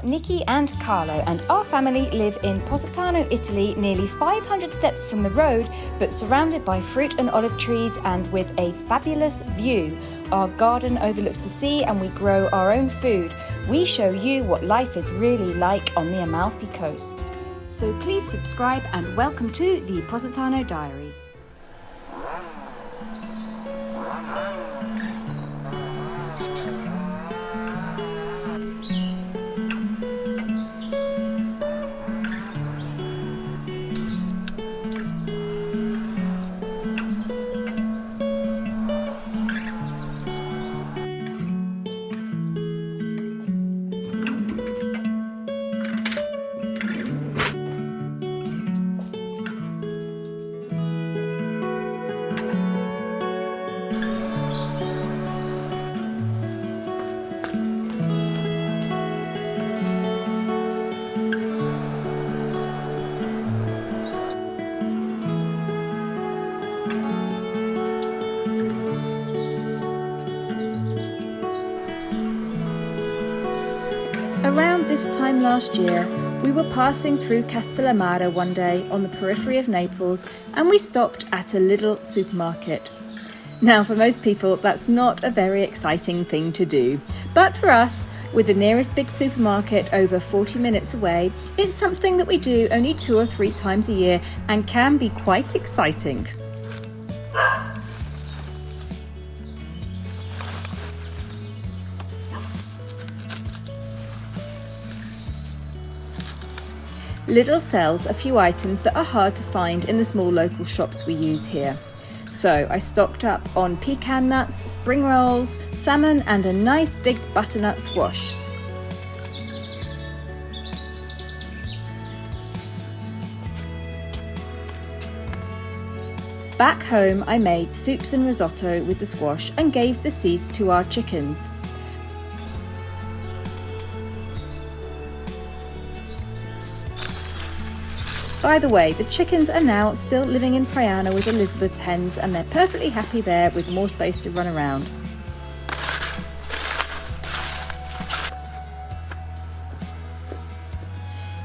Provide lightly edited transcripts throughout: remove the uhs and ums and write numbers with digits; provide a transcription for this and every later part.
Nicki and Carlo, and our family live in Positano, Italy, nearly 500 steps from the road, but surrounded by fruit and olive trees and with a fabulous view. Our garden overlooks the sea and we grow our own food. We show you what life is really like on the Amalfi coast. So please subscribe and welcome to the Positano Diaries. Around this time last year, we were passing through Castellamare one day on the periphery of Naples, and we stopped at a little supermarket. Now, for most people, that's not a very exciting thing to do. But for us, with the nearest big supermarket over 40 minutes away, it's something that we do only 2 or 3 times a year and can be quite exciting. Lidl sells a few items that are hard to find in the small local shops we use here. So I stocked up on pecan nuts, spring rolls, salmon and a nice big butternut squash. Back home I made soups and risotto with the squash and gave the seeds to our chickens. By the way, the chickens are now still living in Priana with Elizabeth hens and they're perfectly happy there with more space to run around.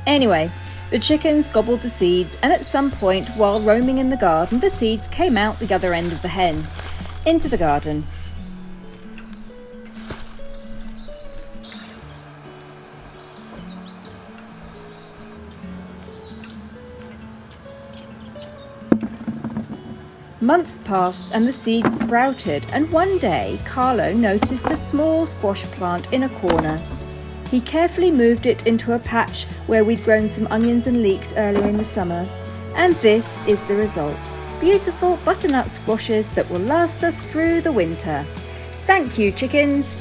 Anyway, the chickens gobbled the seeds and at some point while roaming in the garden, the seeds came out the other end of the hen, into the garden. Months passed and the seeds sprouted, and one day Carlo noticed a small squash plant in a corner. He carefully moved it into a patch where we'd grown some onions and leeks earlier in the summer. And this is the result. Beautiful butternut squashes that will last us through the winter. Thank you, chickens!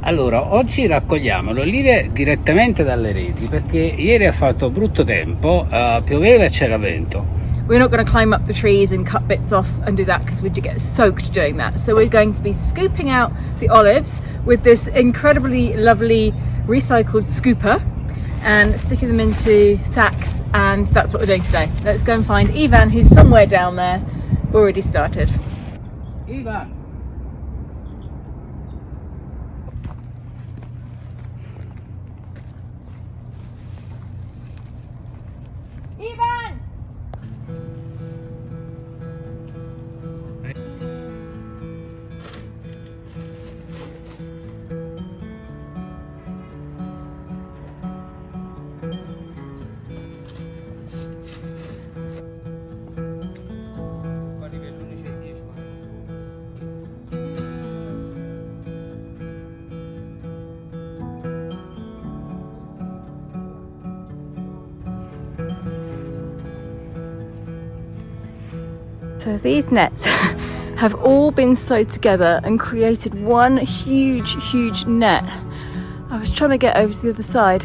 Allora, oggi raccogliamo le olive direttamente dalle reti perché ieri ha fatto brutto tempo, pioveva e c'era vento. We're not going to climb up the trees and cut bits off and do that because we'd get soaked doing that. So we're going to be scooping out the olives with this incredibly lovely recycled scooper and sticking them into sacks, and that's what we're doing today. Let's go and find Ivan, who's somewhere down there, already started. Ivan! Ivan! So these nets have all been sewed together and created one huge net. I was trying to get over to the other side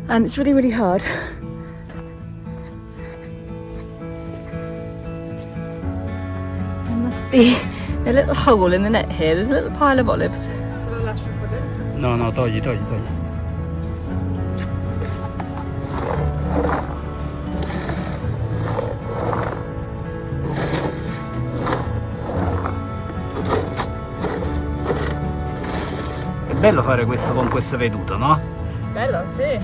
and it's really hard. There must be a little hole in the net here. There's a little pile of olives. No, togli. È bello fare questo con questa veduta, no? Bello, sì.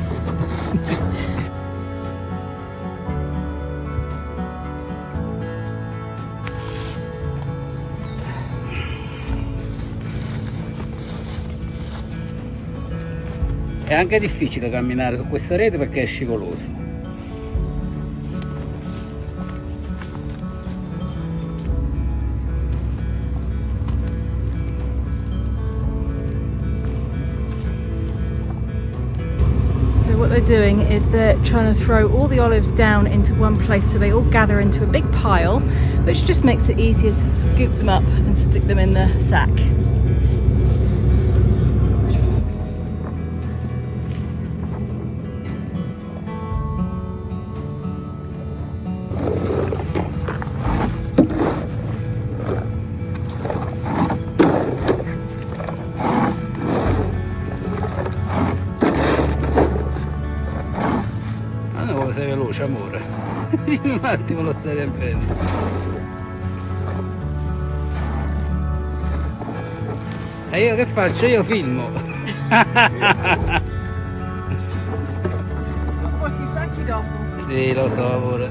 È anche difficile camminare su questa rete perché è scivoloso. So what they're doing is they're trying to throw all the olives down into one place so they all gather into a big pile, which just makes it easier to scoop them up and stick them in the sack. Sei veloce, amore. Dimmi un attimo, lo stai riempendo. E io che faccio? Io filmo. Porti i sacchi dopo? Sì, lo so, amore.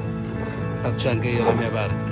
Faccio anche io la mia parte.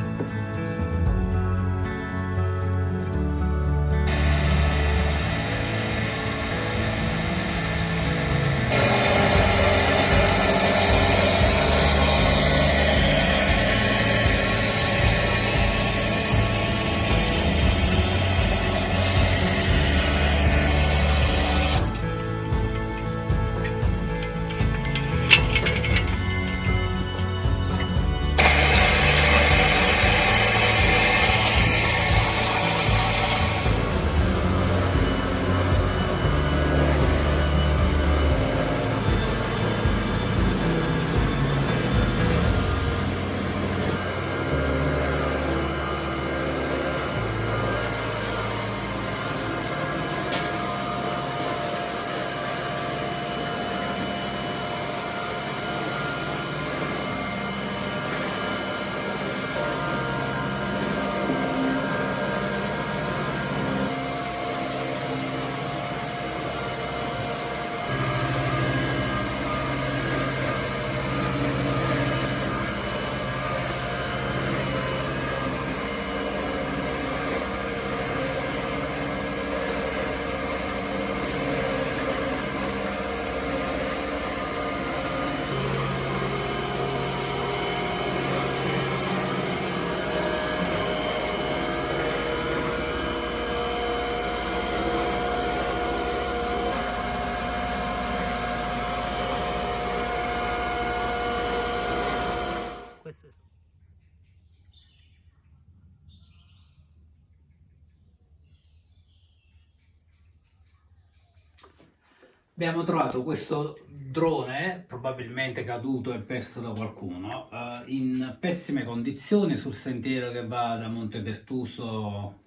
Abbiamo trovato questo drone, probabilmente caduto e perso da qualcuno, in pessime condizioni sul sentiero che va da Montepertuso.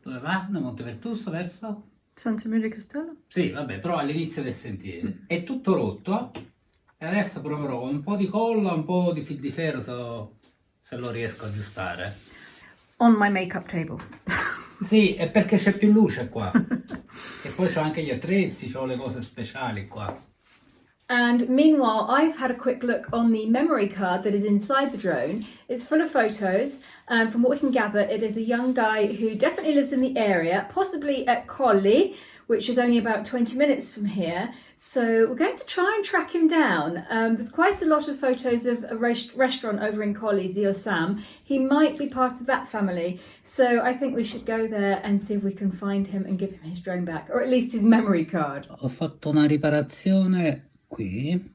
Dove va? Da Montepertuso verso? Santa Maria Castello? Sì, vabbè, però all'inizio del sentiero. È tutto rotto e adesso proverò con un po' di colla, un po' di fil di ferro se lo riesco a aggiustare. On my makeup table. Sì, è perché c'è più luce qua. E poi c'ho anche gli attrezzi, c'ho le cose speciali qua. And meanwhile, I've had a quick look on the memory card that is inside the drone. It's full of photos, and from what we can gather, it is a young guy who definitely lives in the area, possibly at Colli, which is only about 20 minutes from here. So we're going to try and track him down. There's quite a lot of photos of a restaurant over in Colli, Zio Sam. He might be part of that family. So I think we should go there and see if we can find him and give him his drone back, or at least his memory card. Ho fatto una riparazione qui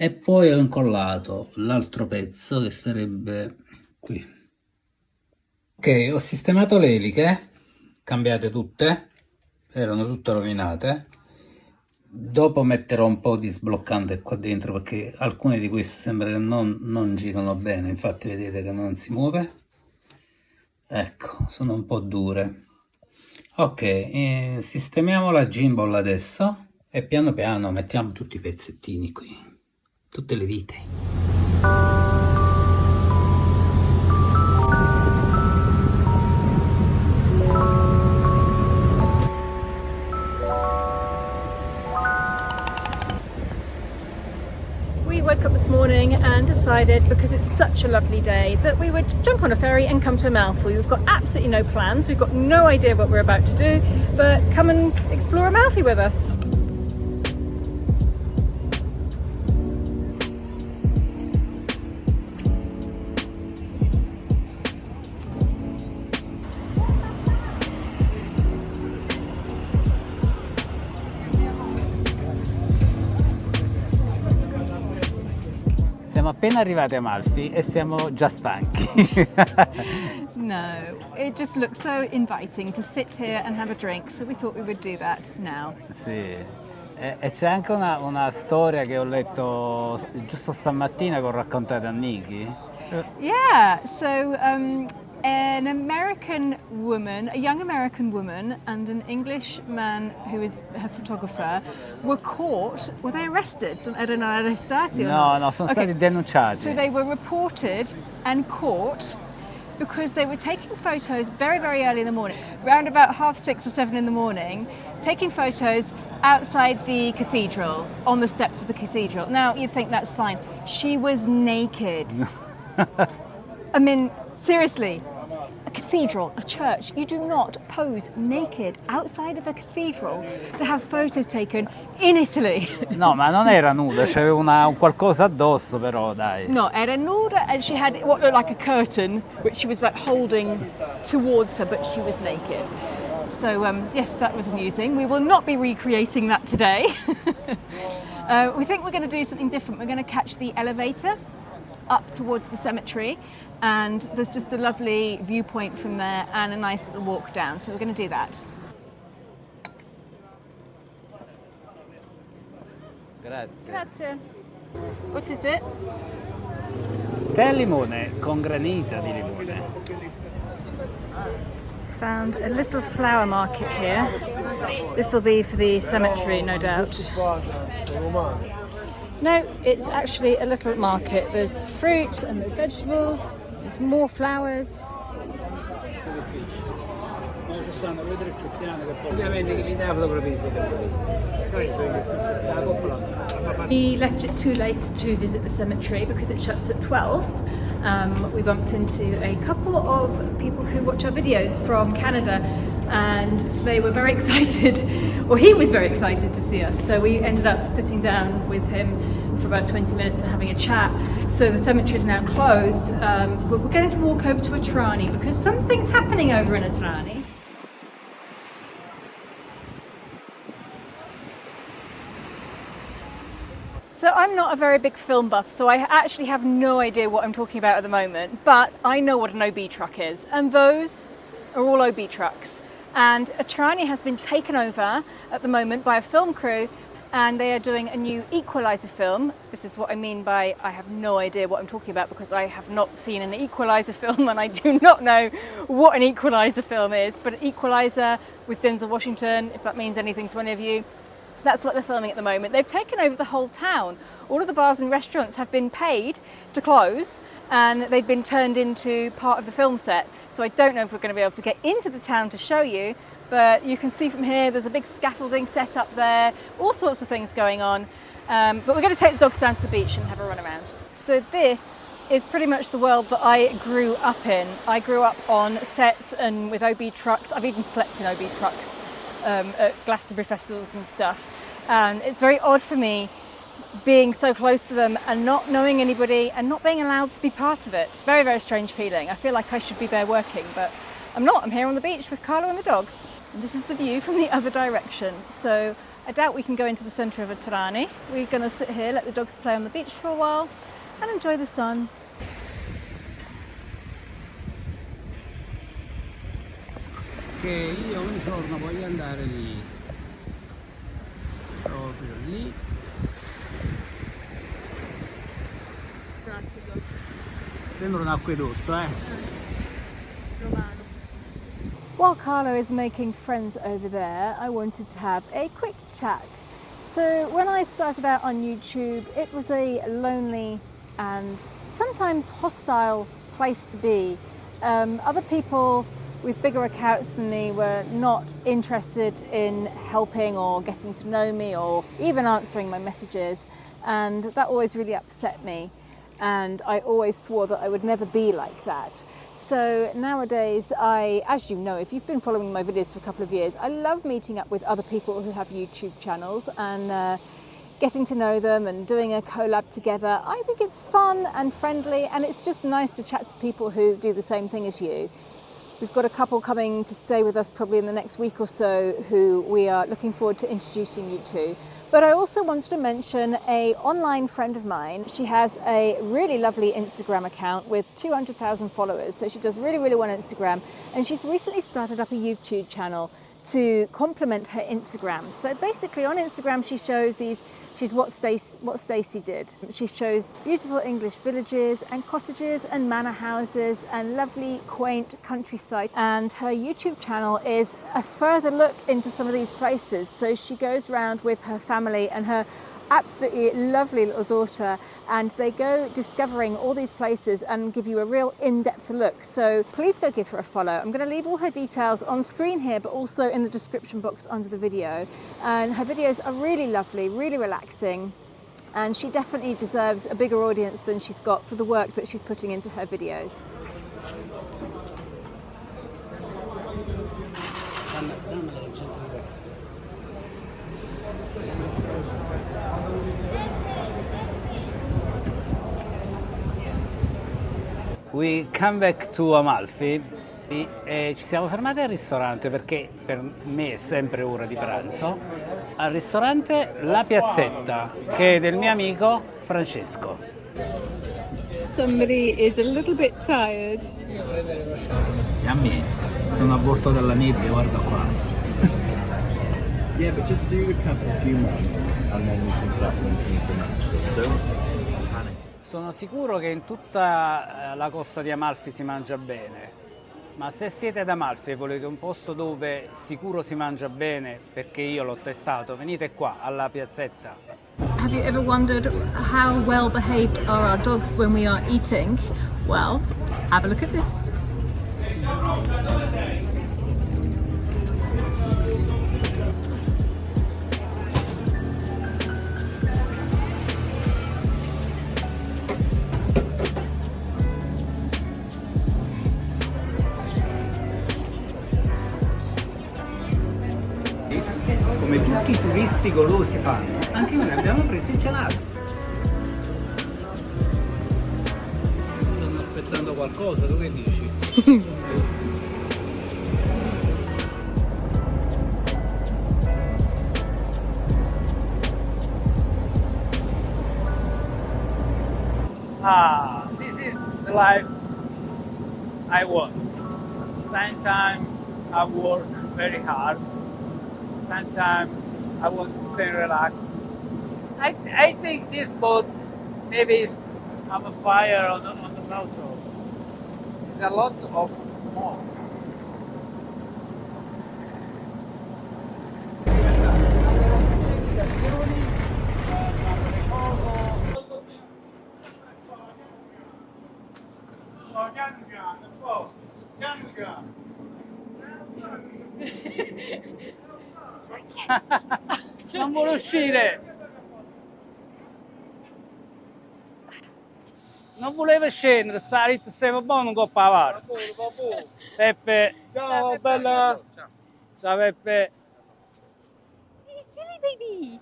E poi ho incollato l'altro pezzo che sarebbe qui. Ok, ho sistemato le eliche, cambiate tutte, erano tutte rovinate. Dopo metterò un po' di sbloccante qua dentro perché alcune di queste sembra che non girano bene, infatti vedete che non si muove. Ecco, sono un po' dure. Ok, sistemiamo la gimbal adesso e piano piano mettiamo tutti i pezzettini qui, tutte le vite. We woke up this morning and decided, because it's such a lovely day, that we would jump on a ferry and come to Amalfi. We've got absolutely no plans, we've got no idea what we're about to do, but come and explore Amalfi with us. Siamo appena arrivati a Amalfi e siamo già stanchi. No, it just looks so inviting to sit here and have a drink, so we thought we would do that now. Sì, e c'è anche una storia che ho letto giusto stamattina che ho raccontato a Nicki. Yeah, so an American woman, a young American woman, and an English man who is her photographer were caught. Were they arrested? Erano arrestati? No, sono stati denunciati. So they were reported and caught because they were taking photos very, very early in the morning, around about 6:30 or 7 in the morning, taking photos outside the cathedral, on the steps of the cathedral. Now, you'd think that's fine. She was naked. I mean, seriously, a cathedral, a church, you do not pose naked outside of a cathedral to have photos taken in Italy. No, ma non era nuda, c'aveva un qualcosa addosso però, dai. No, era nuda and she had what looked like a curtain which she was like holding towards her, but she was naked. So yes, that was amusing. We will not be recreating that today. We think we're going to do something different. We're going to catch the elevator up towards the cemetery, and there's just a lovely viewpoint from there and a nice little walk down, so we're going to do that. Grazie. Grazie. What is it? Tè al limone con granita di limone. Found a little flower market here. This will be for the cemetery, no doubt. No, it's actually a little market. There's fruit and there's vegetables, there's more flowers. We left it too late to visit the cemetery because it shuts at 12. We bumped into a couple of people who watch our videos from Canada, and they were very excited, or he was very excited to see us. So we ended up sitting down with him for about 20 minutes and having a chat. So the cemetery is now closed, but we're going to walk over to Atrani because something's happening over in Atrani. So I'm not a very big film buff, so I actually have no idea what I'm talking about at the moment, but I know what an OB truck is, and those are all OB trucks. And Atrani has been taken over at the moment by a film crew, and they are doing a new Equalizer film. This is what I mean by I have no idea what I'm talking about because I have not seen an Equalizer film and I do not know what an Equalizer film is, but an Equalizer with Denzel Washington, if that means anything to any of you. That's what they're filming at the moment. They've taken over the whole town. All of the bars and restaurants have been paid to close and they've been turned into part of the film set. So I don't know if we're going to be able to get into the town to show you, but you can see from here there's a big scaffolding set up there, all sorts of things going on. But we're going to take the dogs down to the beach and have a run around. So this is pretty much the world that I grew up in. I grew up on sets and with OB trucks. I've even slept in OB trucks. At Glastonbury festivals and stuff, and it's very odd for me being so close to them and not knowing anybody and not being allowed to be part of it. It's a very, very strange feeling. I feel like I should be there working, but I'm not, I'm here on the beach with Carlo and the dogs. And this is the view from the other direction. So I doubt we can go into the centre of Aterani. We're going to sit here, let the dogs play on the beach for a while and enjoy the sun. Che io un giorno voglio andare lì, proprio lì. Sembra un acquedotto, While Carlo is making friends over there, I wanted to have a quick chat. So when I started out on YouTube, it was a lonely and sometimes hostile place to be. Other people with bigger accounts than me were not interested in helping or getting to know me or even answering my messages, and that always really upset me, and I always swore that I would never be like that. So nowadays, as you know, if you've been following my videos for a couple of years, I love meeting up with other people who have YouTube channels and getting to know them and doing a collab together. I think it's fun and friendly, and it's just nice to chat to people who do the same thing as you. We've got a couple coming to stay with us probably in the next week or so who we are looking forward to introducing you to. But I also wanted to mention an online friend of mine. She has a really lovely Instagram account with 200,000 followers. So she does really, really well on Instagram. And she's recently started up a YouTube channel to complement her Instagram. So basically on Instagram she's what Stacy did. She shows beautiful English villages and cottages and manor houses and lovely quaint countryside, and her YouTube channel is a further look into some of these places. So she goes around with her family and her absolutely lovely little daughter, and they go discovering all these places and give you a real in-depth look. So please go give her a follow. I'm going to leave all her details on screen here, but also in the description box under the video. And her videos are really lovely, really relaxing, and she definitely deserves a bigger audience than she's got for the work that she's putting into her videos. We come back to Amalfi e ci siamo fermati al ristorante perché per me è sempre ora di pranzo. Al ristorante La Piazzetta, che è del mio amico Francesco. Somebody is a little bit tired. E a me sono avvolto dalla nebbia, guarda qua. Yeah, but just do recover a few months and then we can start thinking for next. Don't panic. Sono sicuro che in tutta la costa di Amalfi si mangia bene, ma se siete ad Amalfi e volete un posto dove sicuro si mangia bene, perché io l'ho testato, venite qua alla Piazzetta. Have you ever wondered how well behaved are our dogs when we are eating? Well, have a look at this. Come tutti i turisti golosi fanno, anche noi abbiamo preso il gelato. Stanno aspettando qualcosa, tu che dici? This is the life I want. Same time I work very hard. Sometimes I want to stay relaxed. I think this boat maybe is have a fire on the motor. There's a lot of smoke. Non vuole uscire! Non voleva scendere, sta ritto sempre buono, non può pavare. Peppe! Ciao bella! Ciao Peppe! Hey, silly baby!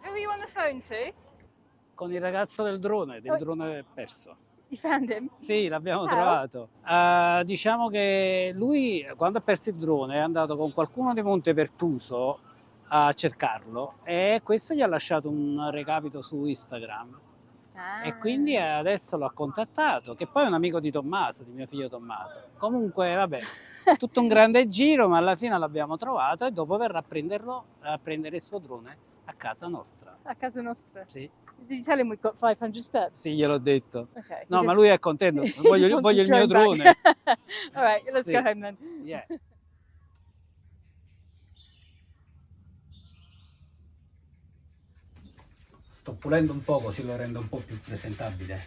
Who are you on the phone to? Con il ragazzo del drone perso. You found him? Sì, l'abbiamo How? trovato. Diciamo che lui, quando ha perso il drone, è andato con qualcuno di Montepertuso a cercarlo e questo gli ha lasciato un recapito su Instagram. E quindi adesso l'ho contattato, che poi è un amico di Tommaso, di mio figlio Tommaso. Comunque, vabbè, tutto un grande giro, ma alla fine l'abbiamo trovato e dopo verrà a prendere il suo drone a casa nostra. A casa nostra? Sì. Did you tell him we've got 500 steps? Sì, gliel'ho detto. Okay. No, ma lui è contento, voglio il mio drone. All right, let's Sì. go home then. Yeah. Sto pulendo un po' così lo rendo un po' più presentabile.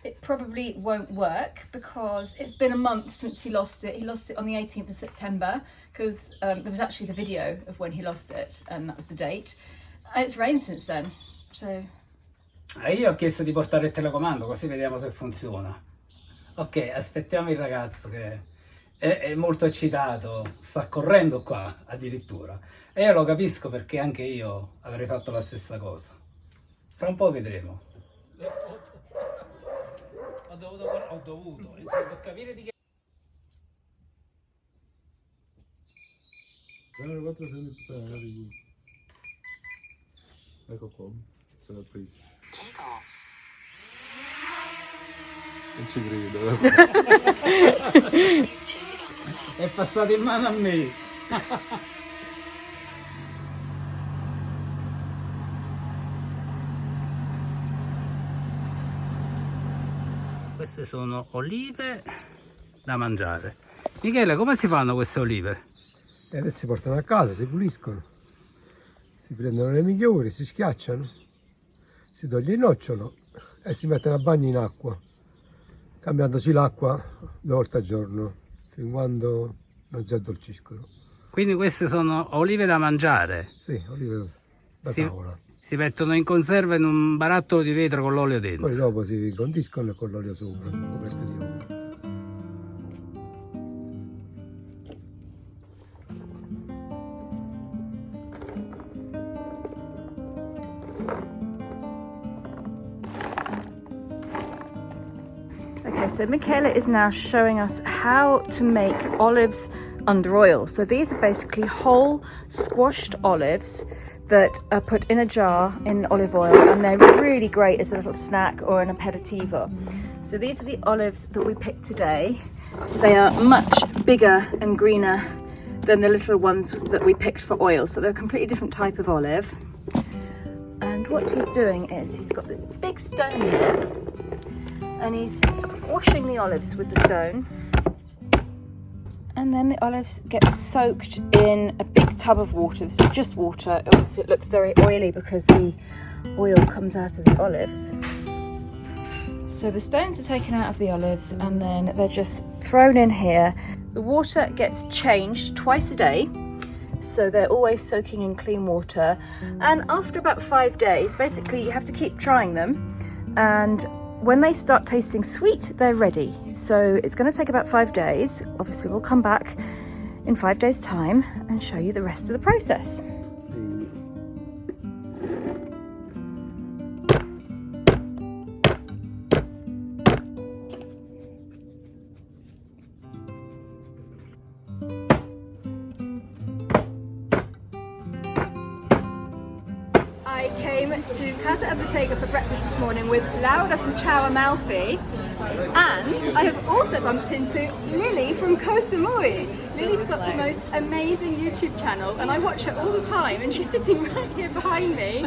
It probably won't work because it's been a month since he lost it. He lost it on the 18th of September because there was actually the video of when he lost it and that was the date. And it's rained since then, so... Io ho chiesto di portare il telecomando così vediamo se funziona. Ok, aspettiamo il ragazzo che è molto eccitato, sta correndo qua addirittura. E io lo capisco perché anche io avrei fatto la stessa cosa. Fra un po' vedremo. Ho dovuto per capire di che... Ecco qua, se l'ha preso. Non ci credo. È passato in mano a me. Queste sono olive da mangiare. Michele, come si fanno queste olive? E adesso si portano a casa, si puliscono, si prendono le migliori, si schiacciano, si toglie il nocciolo e si mettono a bagno in acqua, cambiandosi l'acqua 2 volte al giorno, fin quando non si addolciscono. Quindi queste sono olive da mangiare? Sì, olive da tavola. Si mettono in conserva in un barattolo di vetro con l'olio dentro. Poi dopo si condiscono con l'olio sopra, coperti di olio. Okay, so Michela is now showing us how to make olives under oil. So these are basically whole squashed olives that are put in a jar in olive oil, and they're really great as a little snack or an aperitivo. So these are the olives that we picked today. They are much bigger and greener than the little ones that we picked for oil. So they're a completely different type of olive. And what he's doing is he's got this big stone here and he's squashing the olives with the stone. And then the olives get soaked in a big tub of water. This is just water. Obviously it looks very oily because the oil comes out of the olives. So the stones are taken out of the olives and then they're just thrown in here. The water gets changed twice a day, so they're always soaking in clean water. And after about 5 days, basically you have to keep trying them, and when they start tasting sweet, they're ready. So it's going to take about 5 days. Obviously we'll come back in 5 days' time and show you the rest of the process. I came to Jaase Bottega for breakfast this morning with Laura from Amalfi, and I have also bumped into Lilly from Koh Samui. Lily's got the most amazing YouTube channel and I watch her all the time, and she's sitting right here behind me.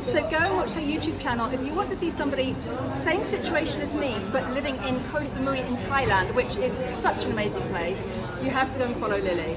So go and watch her YouTube channel if you want to see somebody, same situation as me, but living in Koh Samui in Thailand, which is such an amazing place. You have to go and follow Lilly.